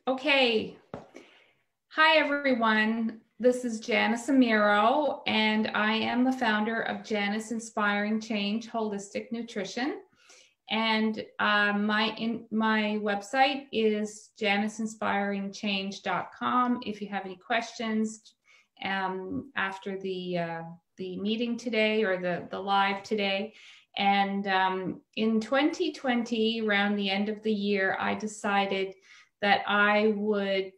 Okay. Hi, everyone. This is Janice Amirault, and I am the founder of Janice Inspiring Change Holistic Nutrition. And my website is janiceinspiringchange.com. If you have any questions after the meeting today or the live today. And in 2020, around the end of the year, I decided that I would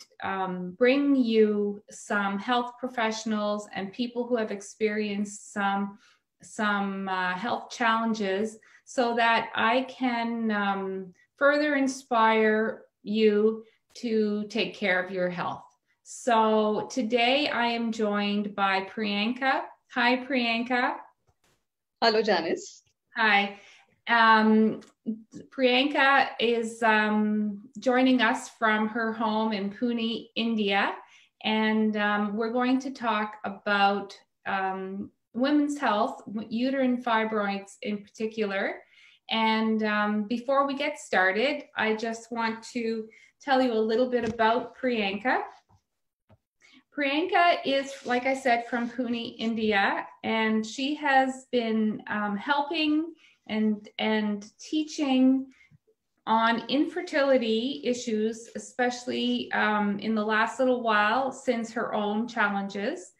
bring you some health professionals and people who have experienced some health challenges so that I can further inspire you to take care of your health. So today I am joined by Preeyanka. Hi, Preeyanka. Hello, Janice. Hi. Preeyanka is joining us from her home in Pune, India, and we're going to talk about women's health, uterine fibroids in particular. And before we get started, I just want to tell you a little bit about Preeyanka. Preeyanka is, like I said, from Pune, India, and she has been helping and teaching on infertility issues, especially in the last little while since her own challenges.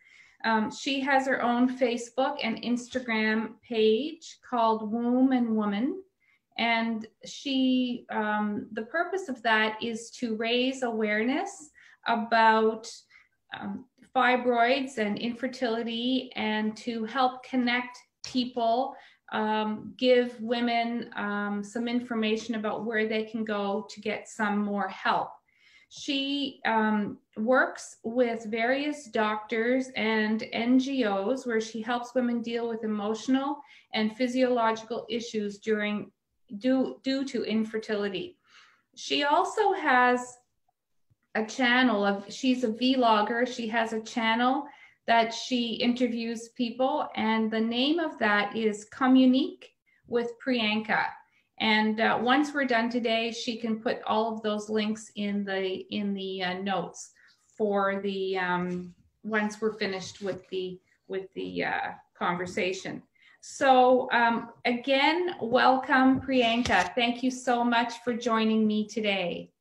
She has her own Facebook and Instagram page called Womb and Woman. And she, the purpose of that is to raise awareness about fibroids and infertility and to help connect people, give women some information about where they can go to get some more help. She works with various doctors and NGOs where she helps women deal with emotional and physiological issues due to infertility. She also has a channel she's a vlogger. She has a channel that she interviews people, and the name of that is Communique with Preeyanka. And once we're done today, she can put all of those links in the notes for the once we're finished with the conversation. So again, welcome, Preeyanka. Thank you so much for joining me today.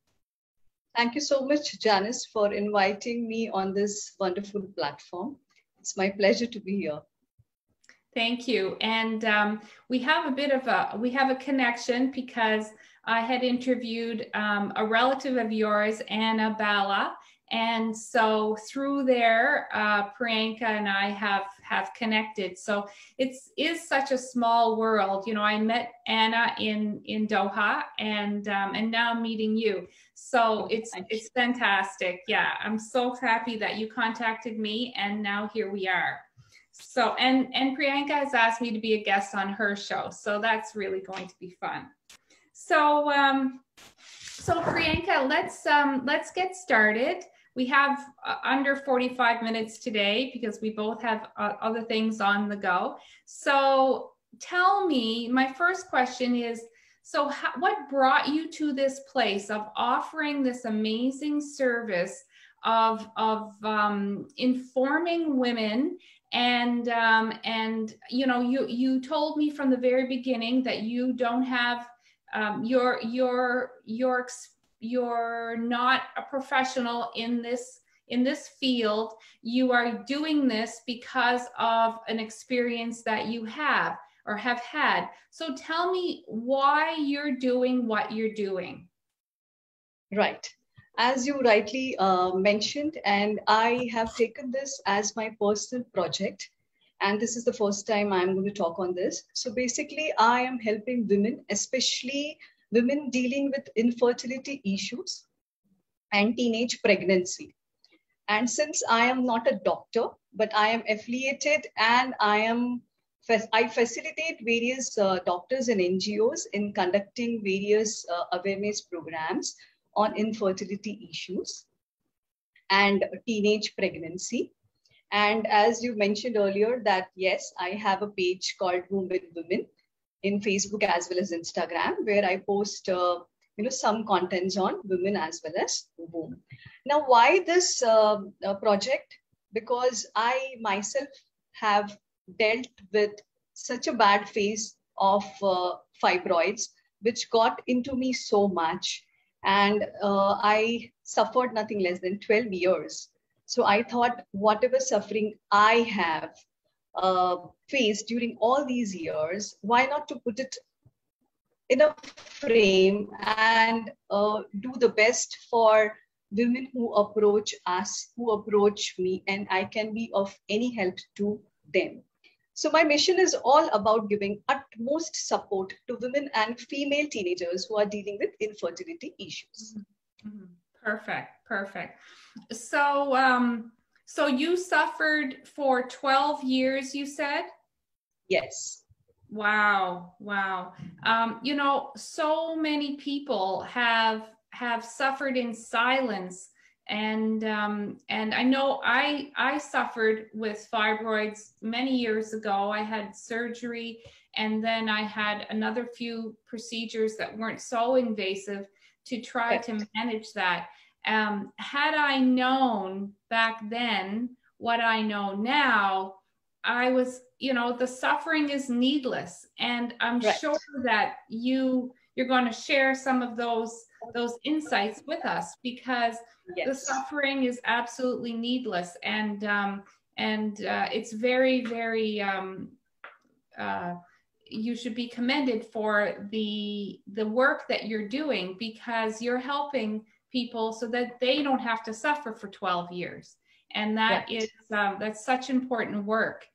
Thank you so much, Janice, for inviting me on this wonderful platform. It's my pleasure to be here. Thank you. And we have a connection because I had interviewed a relative of yours, Anna Bala. And so through there, Preeyanka and I have connected. So it is such a small world. You know, I met Anna in Doha, and now I'm meeting you. So it's fantastic. Yeah, I'm so happy that you contacted me, and now here we are. So and Preeyanka has asked me to be a guest on her show, so that's really going to be fun. So so Preeyanka, let's get started. We have under 45 minutes today because we both have other things on the go. So tell me, my first question is, so what brought you to this place of offering this amazing service of informing women? And you know, you told me from the very beginning that you don't have you're not a professional in this field. You are doing this because of an experience that you have or have had. So tell me why you're doing what you're doing. Right. As you rightly mentioned, and I have taken this as my personal project, and this is the first time I'm going to talk on this. So basically, I am helping women, especially women dealing with infertility issues and teenage pregnancy. And since I am not a doctor, but I am affiliated and I facilitate various doctors and NGOs in conducting various awareness programs on infertility issues and teenage pregnancy. And as you mentioned earlier that, yes, I have a page called Womb and Women in Facebook as well as Instagram, where I post some contents on women as well as womb. Now, why this project? Because I myself have dealt with such a bad phase of fibroids, which got into me so much. And I suffered nothing less than 12 years. So I thought whatever suffering I have faced during all these years, why not to put it in a frame and do the best for women who approach us, who approach me, and I can be of any help to them. So my mission is all about giving utmost support to women and female teenagers who are dealing with infertility issues. Mm-hmm. Perfect, perfect. So, so you suffered for 12 years, you said? Yes. Wow, wow. So many people have suffered in silence, and I know I suffered with fibroids many years ago. I had surgery, and then I had another few procedures that weren't so invasive to try to manage that. Had I known back then what I know now, I was, the suffering is needless. And I'm sure that you're going to share some of those insights with us, because the suffering is absolutely needless. And it's very, very, you should be commended for the work that you're doing, because you're helping people so that they don't have to suffer for 12 years. And that is, that's such important work.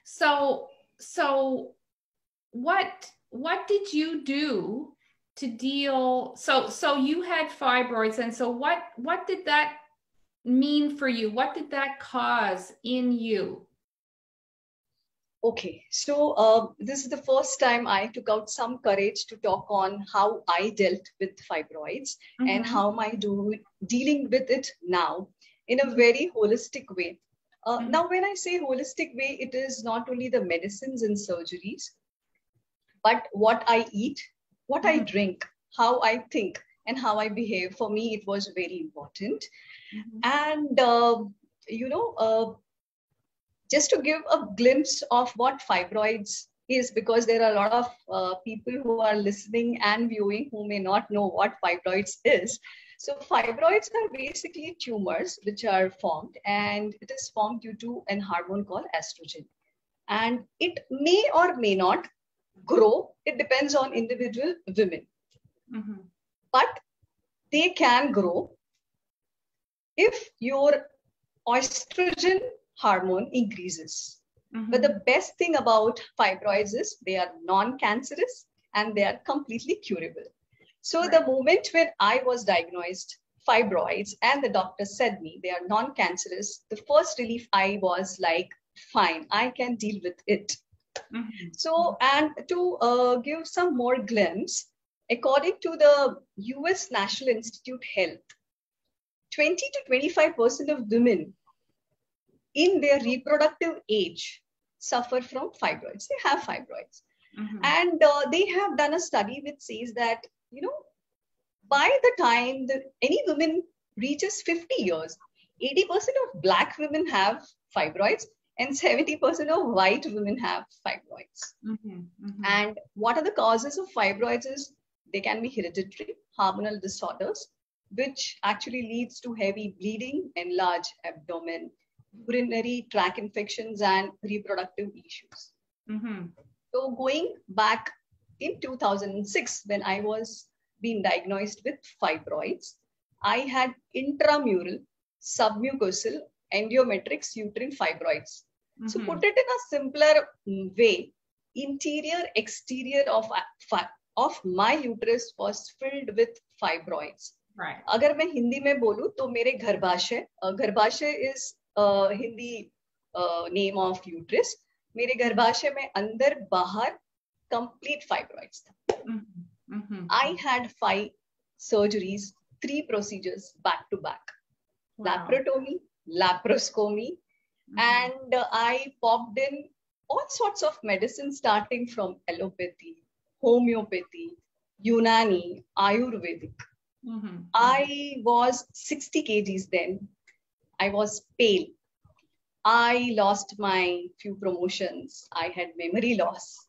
So what did you do to deal? So you had fibroids, and so what did that mean for you? What did that cause in you? Okay, so this is the first time I took out some courage to talk on how I dealt with fibroids and how am I dealing with it now in a very holistic way. Now, when I say holistic way, it is not only the medicines and surgeries, but what I eat, what I drink, how I think, and how I behave. For me, it was very important. And, just to give a glimpse of what fibroids is, because there are a lot of people who are listening and viewing who may not know what fibroids is. So fibroids are basically tumors which are formed, and it is formed due to an hormone called estrogen. And it may or may not grow. It depends on individual women. But they can grow if your estrogen hormone increases. But the best thing about fibroids is they are non-cancerous and they are completely curable. So the moment when I was diagnosed fibroids and the doctor said me they are non-cancerous, the first relief I was like, fine, I can deal with it. So, and to give some more glimpse, according to the US National Institute Health, 20 to 25% of women in their reproductive age suffer from fibroids. They have fibroids. And they have done a study which says that, by the time any woman reaches 50 years, 80% of Black women have fibroids and 70% of white women have fibroids. And what are the causes of fibroids is they can be hereditary, hormonal disorders, which actually leads to heavy bleeding, enlarged abdomen, urinary tract infections, and reproductive issues. So going back in 2006, when I was being diagnosed with fibroids, I had intramural, submucosal, endometrix, uterine fibroids. So put it in a simpler way, interior, exterior of my uterus was filled with fibroids. अगर मैं हिंदी में बोलूं तो मेरे गर्भाशय is Hindi name of uterus. मेरे गर्भाशय में अंदर बाहर complete fibroids था. I had 5 surgeries, 3 procedures back to back. Laparotomy, laparoscopy, and I popped in all sorts of medicine starting from allopathy, homeopathy, Unani, Ayurvedic. Mm-hmm. I was 60 kgs then. I was pale. I lost my few promotions. I had memory loss.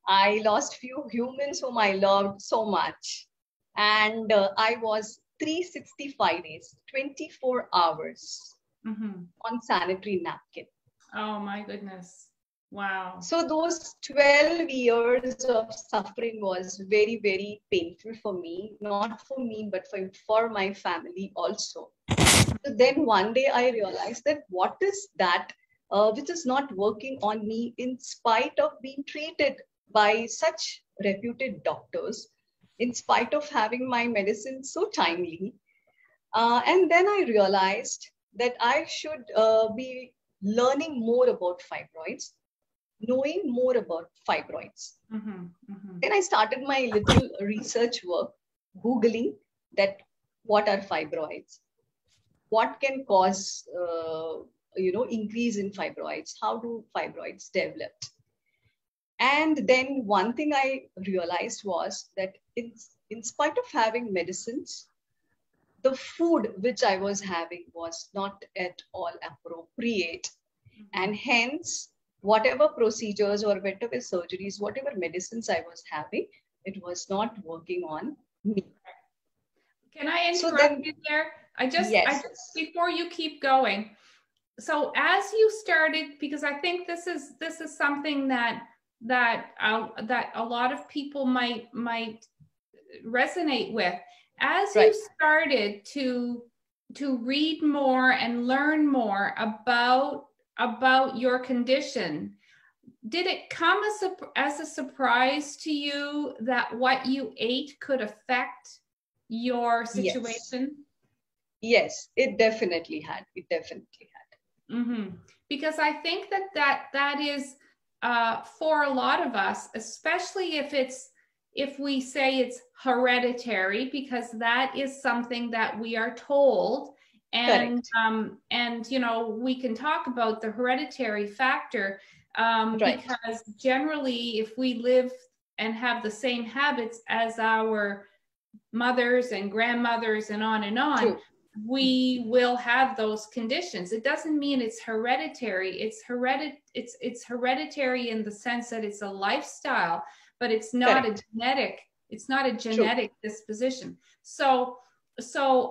I lost few humans whom I loved so much. And I was 365 days, 24 hours Mm-hmm. on sanitary napkin. Oh my goodness. Wow. So those 12 years of suffering was very, very painful for me, not for me, but for my family also. So then one day I realized that what is that which is not working on me in spite of being treated by such reputed doctors, in spite of having my medicine so timely. And then I realized that I should be learning more about fibroids, knowing more about fibroids. Mm-hmm. Mm-hmm. Then I started my little research work, Googling that what are fibroids, what can cause increase in fibroids, how do fibroids develop. And then one thing I realized was that in spite of having medicines, the food which I was having was not at all appropriate. And hence, whatever procedures or whatever surgeries, whatever medicines I was having, it was not working on me. Can I So interrupt then, you there? I just, yes, before you keep going. So as you started, because I think this is something that a lot of people might resonate with. As you right. started to read more and learn more about your condition, did it come as a surprise to you that what you ate could affect your Yes. situation? Yes, it definitely had. It definitely had. Mm-hmm. Because I think that is for a lot of us, especially if we say it's hereditary, because that is something that we are told, and Correct. you know, we can talk about the hereditary factor, Right. because generally, if we live and have the same habits as our mothers and grandmothers and on, True. we will have those conditions. It doesn't mean it's hereditary. It's hereditary in the sense that it's a lifestyle, but it's not a Correct. True. genetic disposition. So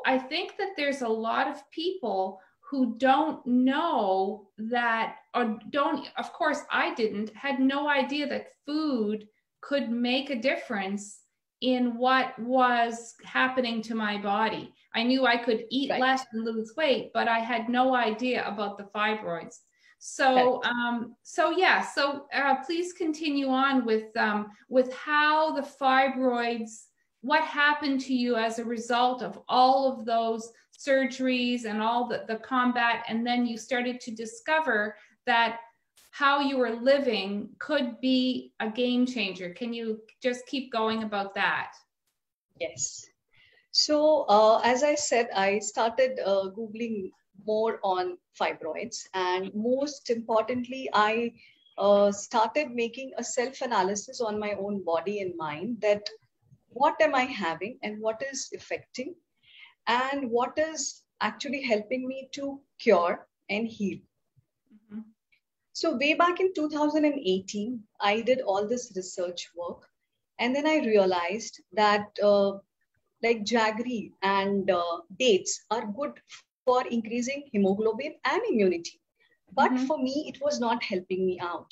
I think that there's a lot of people who don't know that, or don't, of course I had no idea that food could make a difference in what was happening to my body. I knew I could eat Right. less and lose weight, but I had no idea about the fibroids. So, Correct. please continue on with how the fibroids, what happened to you as a result of all of those surgeries and all the combat, and then you started to discover that how you were living could be a game changer. Can you just keep going about that? Yes. So, as I said, I started Googling more on fibroids. And most importantly, I started making a self analysis on my own body and mind, that what am I having and what is affecting and what is actually helping me to cure and heal. Mm-hmm. So way back in 2018, I did all this research work. And then I realized that like jaggery and dates are good for increasing hemoglobin and immunity. But Mm-hmm. for me, it was not helping me out.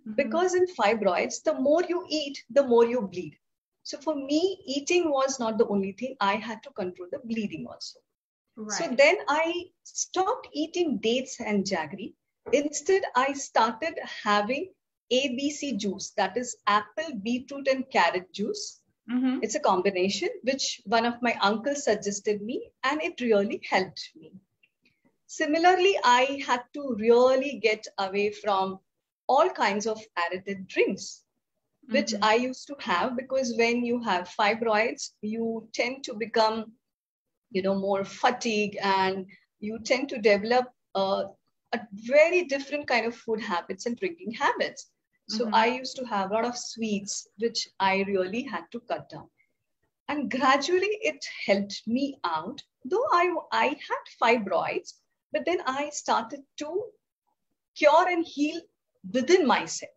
Mm-hmm. Because in fibroids, the more you eat, the more you bleed. So for me, eating was not the only thing. I had to control the bleeding also. So Right. then I stopped eating dates and jaggery. Instead, I started having ABC juice, that is apple, beetroot, and carrot juice. Mm-hmm. It's a combination which one of my uncles suggested me, and it really helped me. Similarly, I had to really get away from all kinds of added drinks, which Mm-hmm. I used to have, because when you have fibroids, you tend to become more fatigue, and you tend to develop a very different kind of food habits and drinking habits. So Mm-hmm. I used to have a lot of sweets, which I really had to cut down. And gradually it helped me out. Though I had fibroids, but then I started to cure and heal within myself.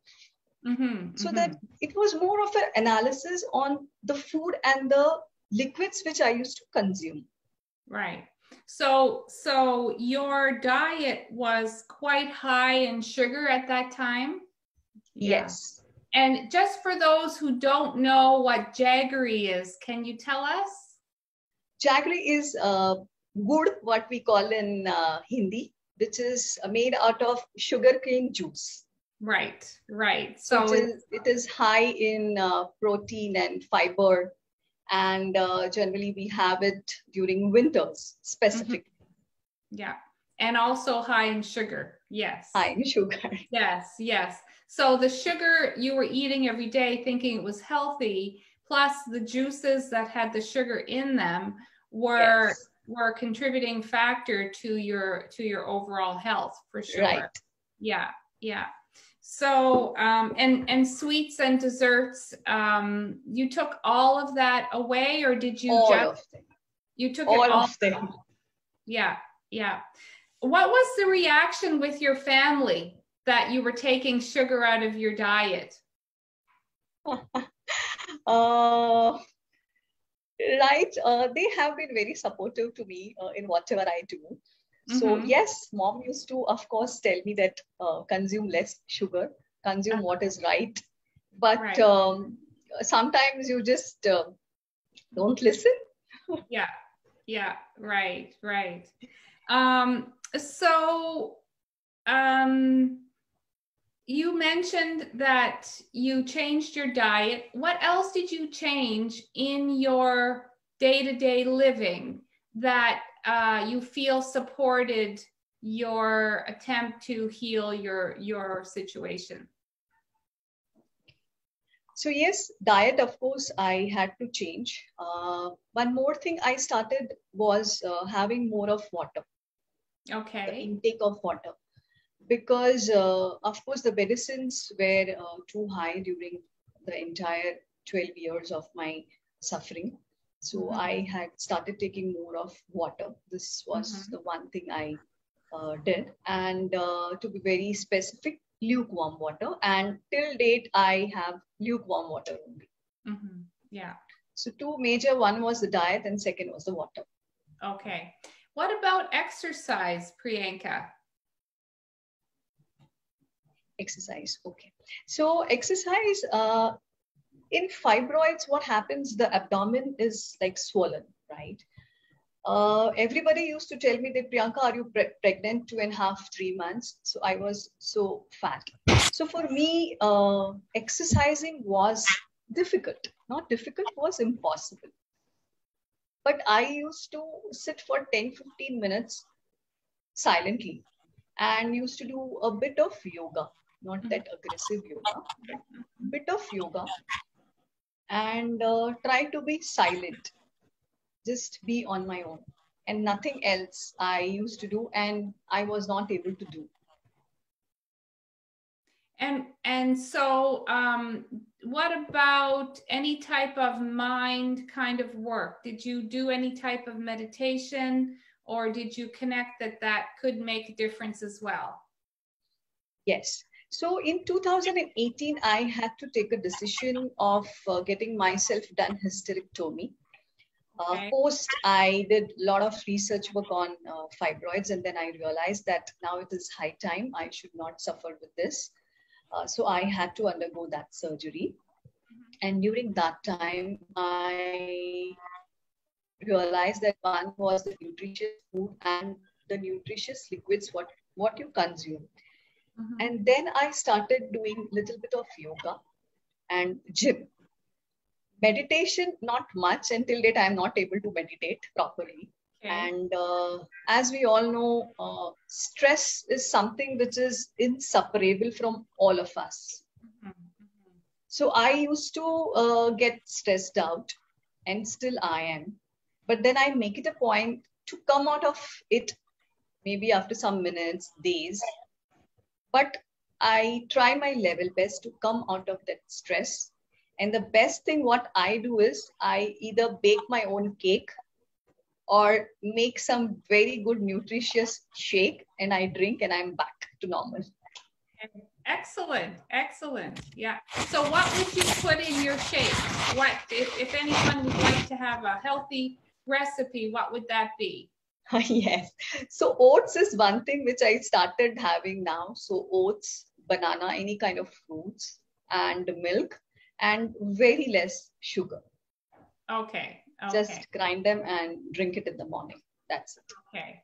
So that it was more of an analysis on the food and the liquids which I used to consume. Right. So your diet was quite high in sugar at that time? Yes. And just for those who don't know what jaggery is, can you tell us? Jaggery is gur, what we call in Hindi, which is made out of sugarcane juice. Right, right. So it is high in protein and fiber, and generally we have it during winters specifically. Yeah, and also high in sugar. Yes. High in sugar. Yes, yes. So the sugar you were eating every day thinking it was healthy, plus the juices that had the sugar in them were a contributing factor to your overall health, for sure. Right. Yeah, yeah. So and sweets and desserts, you took all of that away, or did you all of them? You took all it all of them. Yeah, yeah. What was the reaction with your family that you were taking sugar out of your diet? Right. They have been very supportive to me in whatever I do. So yes, mom used to, of course, tell me that consume less sugar, consume what is right. But sometimes you just don't listen. Yeah, yeah, right, right. So you mentioned that you changed your diet. What else did you change in your day-to-day living that you feel supported your attempt to heal your situation? So yes, diet, of course, I had to change. One more thing I started was having more of water. Okay. The intake of water. Because, of course, the medicines were too high during the entire 12 years of my suffering. So I had started taking more of water. This was the one thing I did. And to be very specific, lukewarm water. And till date, I have lukewarm water only. Yeah. So two major, one was the diet and second was the water. Okay. What about exercise, Preeyanka? Exercise. Okay. So exercise, in fibroids, what happens, the abdomen is like swollen, right? Everybody used to tell me that, Preeyanka, are you pregnant 2.5, 3 months? So I was so fat. So for me, exercising was difficult. Not difficult, was impossible. But I used to sit for 10, 15 minutes silently and used to do a bit of yoga. Not that aggressive yoga, but a bit of yoga, and try to be silent, just be on my own, and nothing else I used to do, and I was not able to do. And so what about any type of mind kind of work? Did you do any type of meditation, or did you connect that could make a difference as well? Yes. So in 2018, I had to take a decision of getting myself done hysterectomy. Post, I did a lot of research work on fibroids, and then I realized that now it is high time. I should not suffer with this. So I had to undergo that surgery. And during that time, I realized that one was the nutritious food and the nutritious liquids, what you consume. And then I started doing a little bit of yoga and gym. Meditation, not much. Until date, I'm not able to meditate properly. And as we all know, stress is something which is inseparable from all of us. So I used to get stressed out, and still I am. But then I make it a point to come out of it, maybe after some minutes, days. But I try my level best to come out of that stress And the best thing what I do is I either bake my own cake or make some very good nutritious shake and I drink and I'm back to normal. Excellent, excellent. Yeah. So what would you put in your shake? What, if anyone would like to have a healthy recipe, what would that be? Yes. So oats is one thing which I started having now. So oats, banana, any kind of fruits and milk and very less sugar. Okay. Okay. Just grind them and drink it in the morning. That's it. Okay.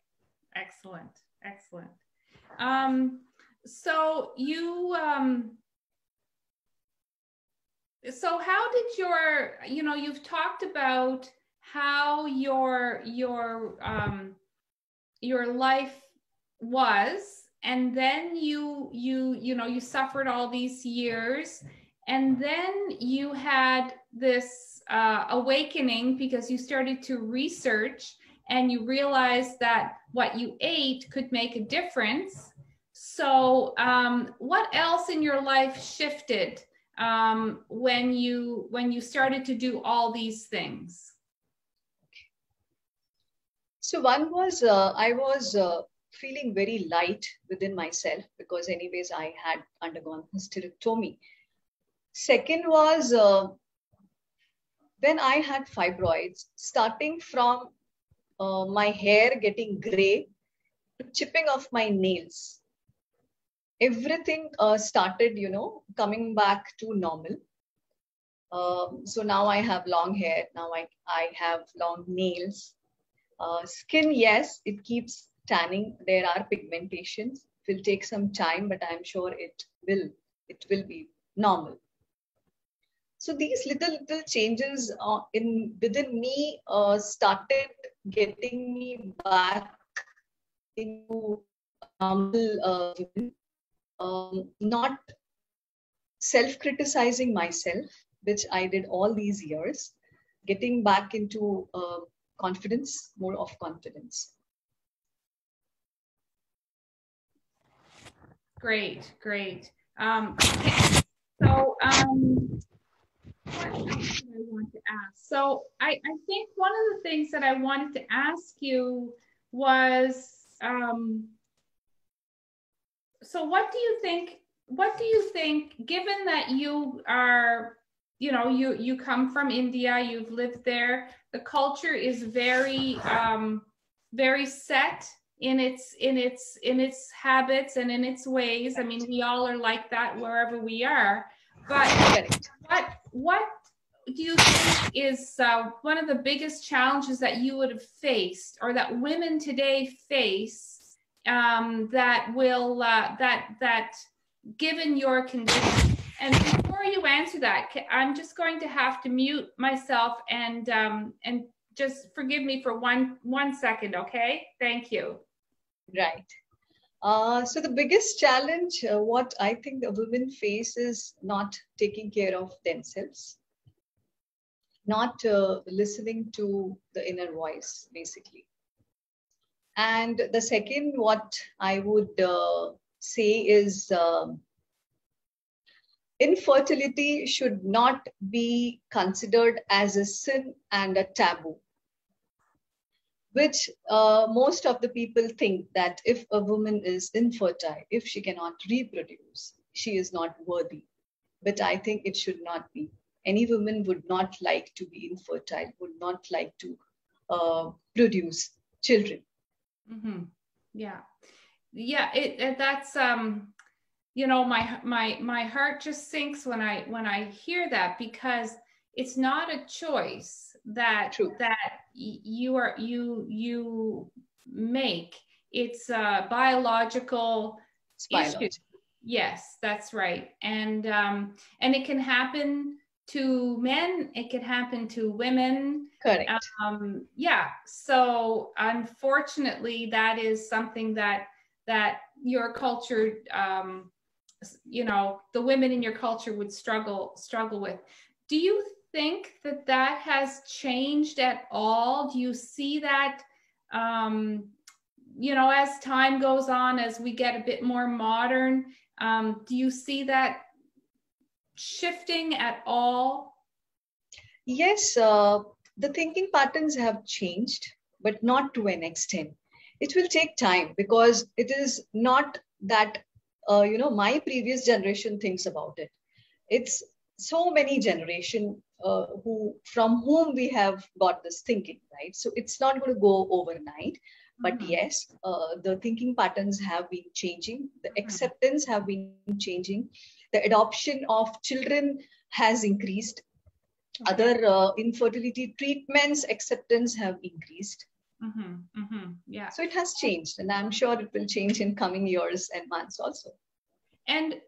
Excellent. Excellent. So you, so how did your, you know, you've talked about how your life was, and then you know, you suffered all these years, and then you had this awakening because you started to research and you realized that what you ate could make a difference. So what else in your life shifted when you started to do all these things? So one was I was feeling very light within myself because anyways I had undergone hysterectomy. Second was when I had fibroids, starting from my hair getting gray to chipping off my nails. Everything started, you know, coming back to normal. So now I have long hair. Now I have long nails. Skin, yes, it keeps tanning. There are pigmentations. It will take some time, but I'm sure it will be normal. So these little changes within me started getting me back into normal women. Not self-criticizing myself, which I did all these years, getting back into confidence, more of confidence. Great, great. So what else do I want to ask? So I think one of the things that I wanted to ask you was, so what do you think, given that you are, you know, you come from India, you've lived there, the culture is very, very set in its habits and in its ways. I mean, we all are like that wherever we are. But what do you think is one of the biggest challenges that you would have faced, or that women today face, that will that given your condition? And before you answer that, I'm just going to have to mute myself and just forgive me for one second, okay? Thank you. Right. So the biggest challenge, what I think the women face, is not taking care of themselves, not listening to the inner voice, basically. And the second, what I would say is infertility should not be considered as a sin and a taboo, which most of the people think that if a woman is infertile, if she cannot reproduce, she is not worthy. But I think it should not be. Any woman would not like to be infertile, would not like to produce children. Mm-hmm. Yeah. That's you know, my heart just sinks when I hear that, because it's not a choice that you make. It's a biological issue. Yes, that's right. And it can happen to men, it can happen to women. Correct. Yeah. So unfortunately, that is something that your culture, you know, the women in your culture would struggle with. Do you think that has changed at all? Do you see that, you know, as time goes on, as we get a bit more modern, do you see that shifting at all? Yes, the thinking patterns have changed, but not to an extent. It will take time because it is not that, my previous generation thinks about it. It's so many generation from whom we have got this thinking, right? So it's not going to go overnight, but yes, the thinking patterns have been changing. The acceptance have been changing. The adoption of children has increased. Other infertility treatments acceptance have increased. Yeah. So it has changed, and I'm sure it will change in coming years and months also. And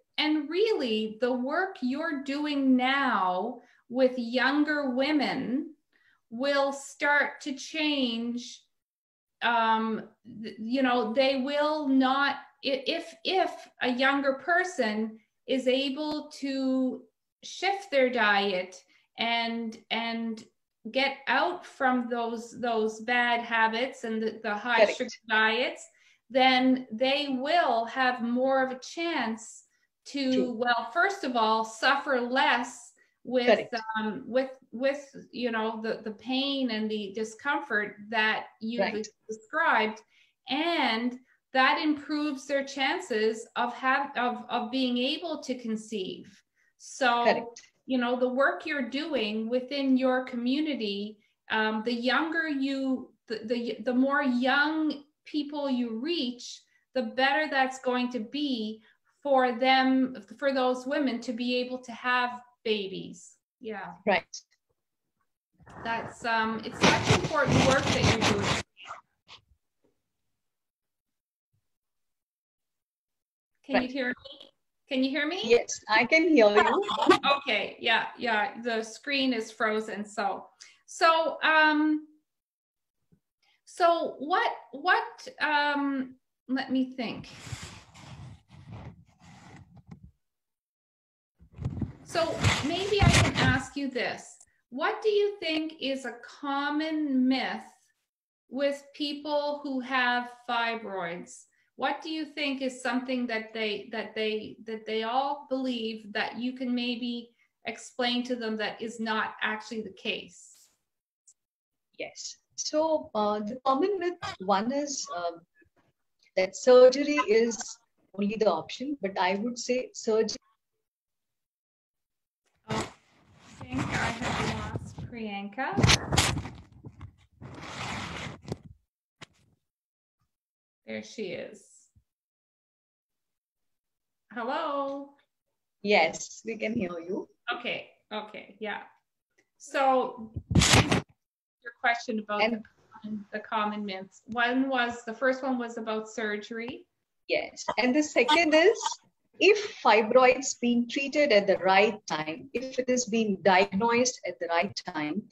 really, the work you're doing now with younger women will start to change. They will not, if a younger person is able to shift their diet and get out from those bad habits and the high sugar diets, then they will have more of a chance to, well, first of all, suffer less with the pain and the discomfort that you've described, and that improves their chances of being able to conceive. So the work you're doing within your community, the younger the more young people you reach, the better that's going to be for those women to be able to have babies. Yeah. Right. That's it's such important work that you're doing. Can you hear me? Can you hear me? Yes, I can hear you. Okay. Yeah. The screen is frozen. So what let me think. So maybe I can ask you this. What do you think is a common myth with people who have fibroids? What do you think is something that they all believe that you can maybe explain to them that is not actually the case? Yes. So the common myth one is that surgery is only the option, but I would say surgery. I think I have lost Preeyanka. There she is. Hello. Yes, we can hear you. Okay. Yeah. So your question about the common myths. The first one was about surgery. Yes. And the second is, if fibroids being treated at the right time, if it is being diagnosed at the right time,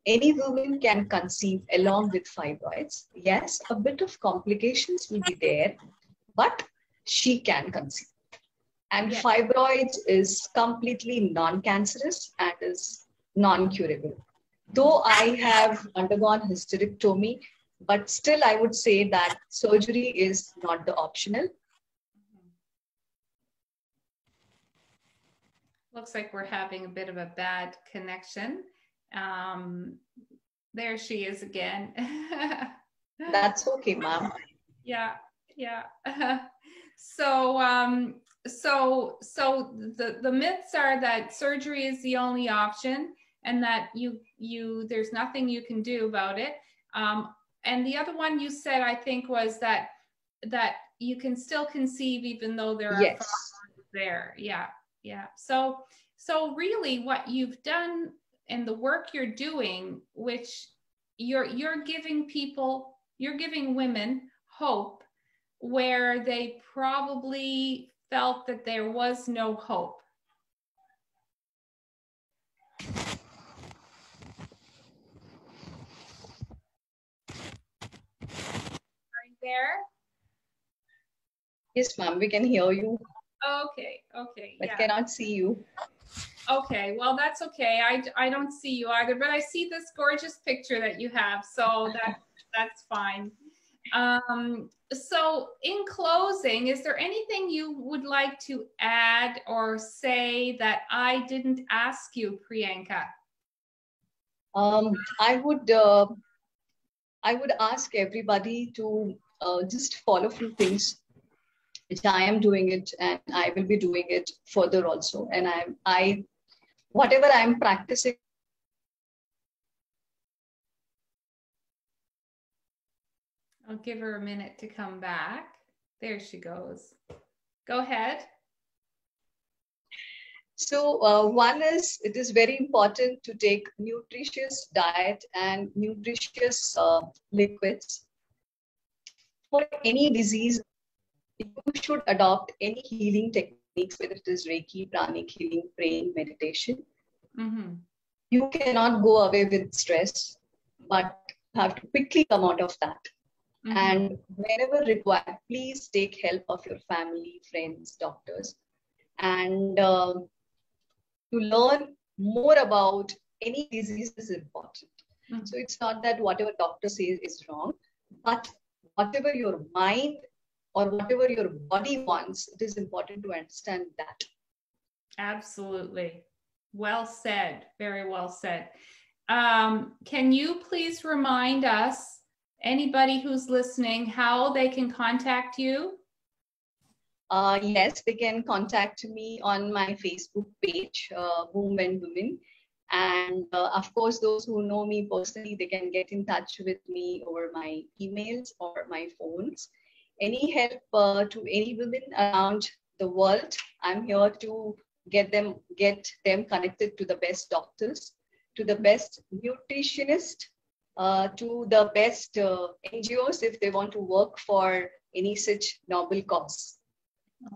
any woman can conceive along with fibroids. Yes, a bit of complications will be there, but she can conceive. And fibroids is completely non-cancerous and is non-curable. Though I have undergone hysterectomy, but still I would say that surgery is not the optional. Looks like we're having a bit of a bad connection. There she is again. That's okay, ma'am. Yeah. So the myths are that surgery is the only option, and that there's nothing you can do about it. And the other one you said, I think, was that you can still conceive even though there are fibroids there. Yeah. So really, what you've done and the work you're doing, which you're giving women hope where they probably felt that there was no hope. Are you there? Yes, ma'am, we can hear you. Okay. But cannot see you. Okay, well, that's okay. I don't see you either, but I see this gorgeous picture that you have, so that's fine. So in closing, is there anything you would like to add or say that I didn't ask you, Preeyanka? I would ask everybody to just follow few things which I am doing it, and I will be doing it further also. And I whatever I am practicing. I'll give her a minute to come back. There she goes. Go ahead. So one is, it is very important to take nutritious diet and nutritious liquids. For any disease, you should adopt any healing techniques, whether it is Reiki, pranic healing, praying, meditation. Mm-hmm. You cannot go away with stress, but have to quickly come out of that. Mm-hmm. And whenever required, please take help of your family, friends, doctors. And to learn more about any disease is important. Mm-hmm. So it's not that whatever doctor says is wrong, but whatever your mind or whatever your body wants, it is important to understand that. Absolutely. Well said. Very well said. Can you please remind us, anybody who's listening, how they can contact you? Yes, they can contact me on my Facebook page, Boom and Women. And of course, those who know me personally, they can get in touch with me over my emails or my phones. Any help to any women around the world, I'm here to get them connected to the best doctors, to the best nutritionist, to the best NGOs if they want to work for any such noble cause.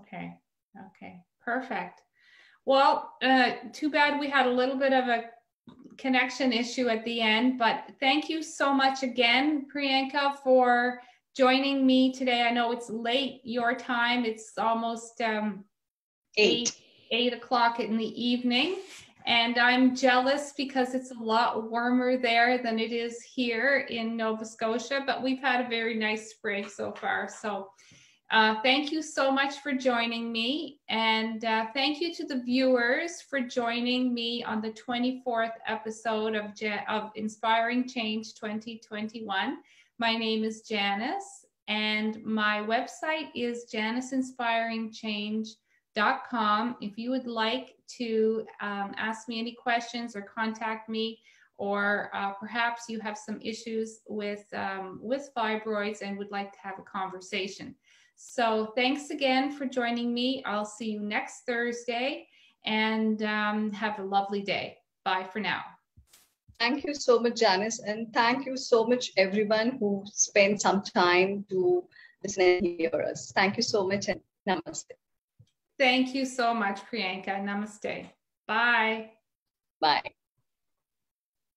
Okay. Perfect. Well, too bad we had a little bit of a connection issue at the end, but thank you so much again, Preeyanka, for joining me today. I know it's late your time. It's almost 8 o'clock in the evening, and I'm jealous because it's a lot warmer there than it is here in Nova Scotia, but we've had a very nice spring so far. So thank you so much for joining me, and thank you to the viewers for joining me on the 24th episode of Inspiring Change 2021. My name is Janice, and my website is janiceinspiringchange.com. If you would like to ask me any questions or contact me, or perhaps you have some issues with fibroids and would like to have a conversation. So thanks again for joining me. I'll see you next Thursday, and have a lovely day. Bye for now. Thank you so much, Janice. And thank you so much, everyone who spent some time to listen and hear us. Thank you so much, and namaste. Thank you so much, Preeyanka. Namaste. Bye. Bye.